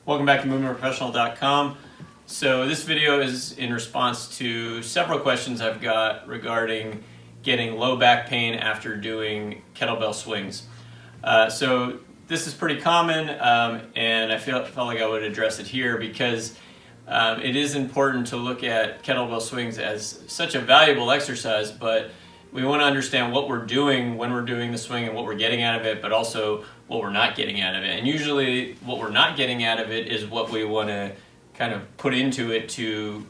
Welcome back to movementprofessional.com. So this video is in response to several questions I've got regarding getting low back pain after doing kettlebell swings. So this is pretty common, and I felt like I would address it here because it is important to look at kettlebell swings as such a valuable exercise, but we want to understand what we're doing when we're doing the swing and what we're getting out of it, but also what we're not getting out of it. And usually what we're not getting out of it is what we want to kind of put into it to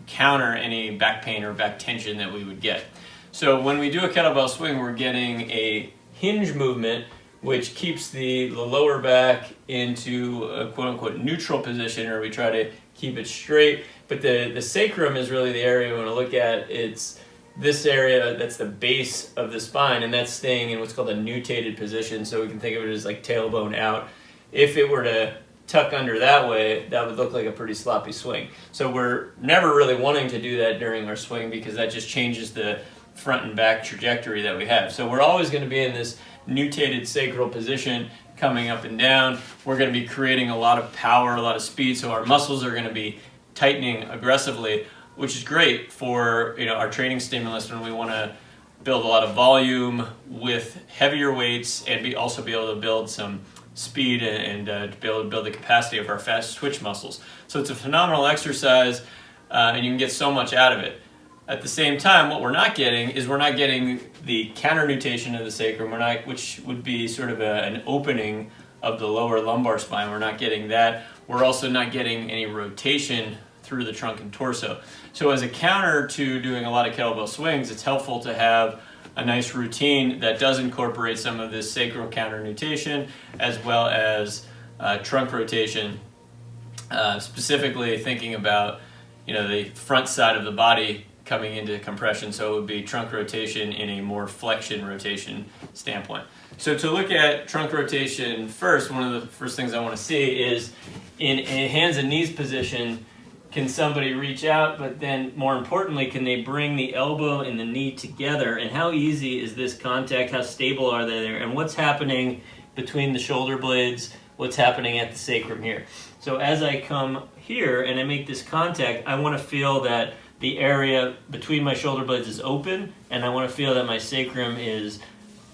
counter any back pain or back tension that we would get. So when we do a kettlebell swing, we're getting a hinge movement which keeps the lower back into a quote-unquote neutral position, or we try to keep it straight. But the sacrum is really the area we want to look at. It's this area that's the base of the spine, and that's staying in what's called a nutated position, so we can think of it as like tailbone out. If it were to tuck under that way, that would look like a pretty sloppy swing. So we're never really wanting to do that during our swing because that just changes the front and back trajectory that we have. So we're always going to be in this nutated sacral position, coming up and down. We're going to be creating a lot of power, a lot of speed, so our muscles are going to be tightening aggressively, which is great for our training stimulus when we want to build a lot of volume with heavier weights and also be able to build some speed and to be able to build the capacity of our fast twitch muscles. So it's a phenomenal exercise, and you can get so much out of it. At the same time, what we're not getting is we're not getting the counter nutation of the sacrum, which would be sort of an opening of the lower lumbar spine. We're not getting that. We're also not getting any rotation through the trunk and torso. So as a counter to doing a lot of kettlebell swings, it's helpful to have a nice routine that does incorporate some of this sacral counter nutation as well as trunk rotation, specifically thinking about the front side of the body coming into compression, so it would be trunk rotation in a more flexion rotation standpoint. So to look at trunk rotation first, one of the first things I want to see is in a hands and knees position, can somebody reach out, but then more importantly, can they bring the elbow and the knee together? And how easy is this contact? How stable are they there? And what's happening between the shoulder blades? What's happening at the sacrum here? So as I come here and I make this contact, I want to feel that the area between my shoulder blades is open, and I want to feel that my sacrum is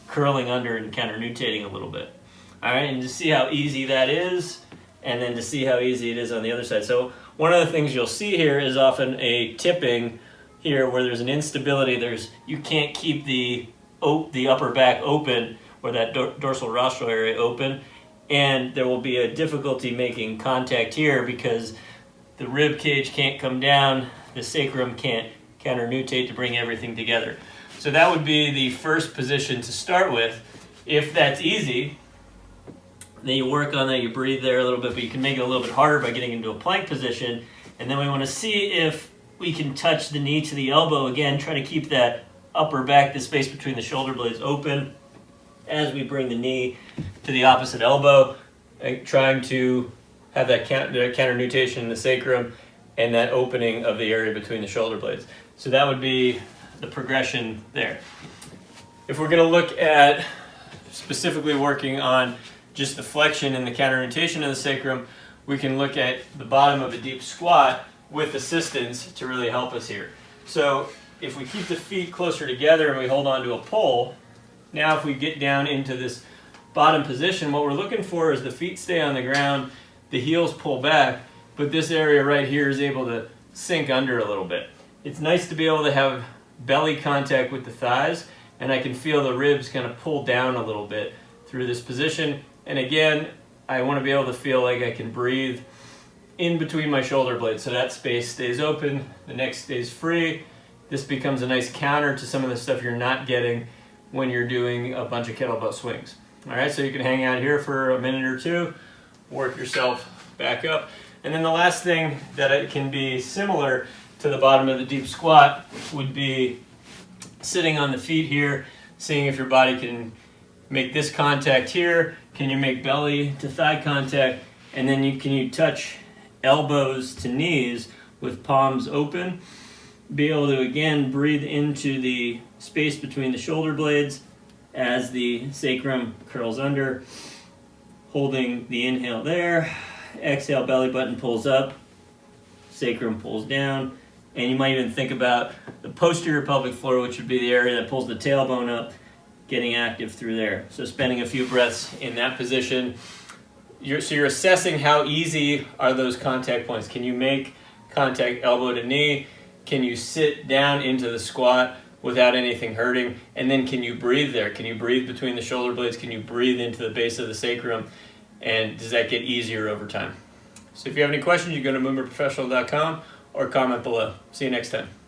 curling under and counter-nutating a little bit. All right, and to see how easy that is, and then to see how easy it is on the other side. So one of the things you'll see here is often a tipping here where there's an instability. You can't keep the upper back open or that dorsal rostral area open, and there will be a difficulty making contact here because the rib cage can't come down, the sacrum can't counter-nutate to bring everything together. So that would be the first position to start with. If that's easy, then you work on that, you breathe there a little bit, but you can make it a little bit harder by getting into a plank position. And then we want to see if we can touch the knee to the elbow. Again, try to keep that upper back, the space between the shoulder blades open as we bring the knee to the opposite elbow, trying to have that counter-nutation in the sacrum and that opening of the area between the shoulder blades. So that would be the progression there. If we're going to look at specifically working on just the flexion and the counter-nutation of the sacrum, we can look at the bottom of a deep squat with assistance to really help us here. So if we keep the feet closer together and we hold on to a pole, now if we get down into this bottom position, what we're looking for is the feet stay on the ground, the heels pull back, but this area right here is able to sink under a little bit. It's nice to be able to have belly contact with the thighs, and I can feel the ribs kind of pull down a little bit through this position. And again, I want to be able to feel like I can breathe in between my shoulder blades, so that space stays open, the neck stays free. This becomes a nice counter to some of the stuff you're not getting when you're doing a bunch of kettlebell swings. All right, so you can hang out here for a minute or two, work yourself back up. And then the last thing that it can be similar to the bottom of the deep squat would be sitting on the feet here, seeing if your body can make this contact here. Can you make belly to thigh contact? And then can you touch elbows to knees with palms open? Be able to, again, breathe into the space between the shoulder blades as the sacrum curls under, holding the inhale there exhale, belly button pulls up, sacrum pulls down, and you might even think about the posterior pelvic floor, which would be the area that pulls the tailbone up, getting active through there. So spending a few breaths in that position. So you're assessing how easy are those contact points. Can you make contact elbow to knee? Can you sit down into the squat without anything hurting? And then can you breathe there? Can you breathe between the shoulder blades? Can you breathe into the base of the sacrum? And does that get easier over time? So if you have any questions, you go to movementprofessional.com or comment below. See you next time.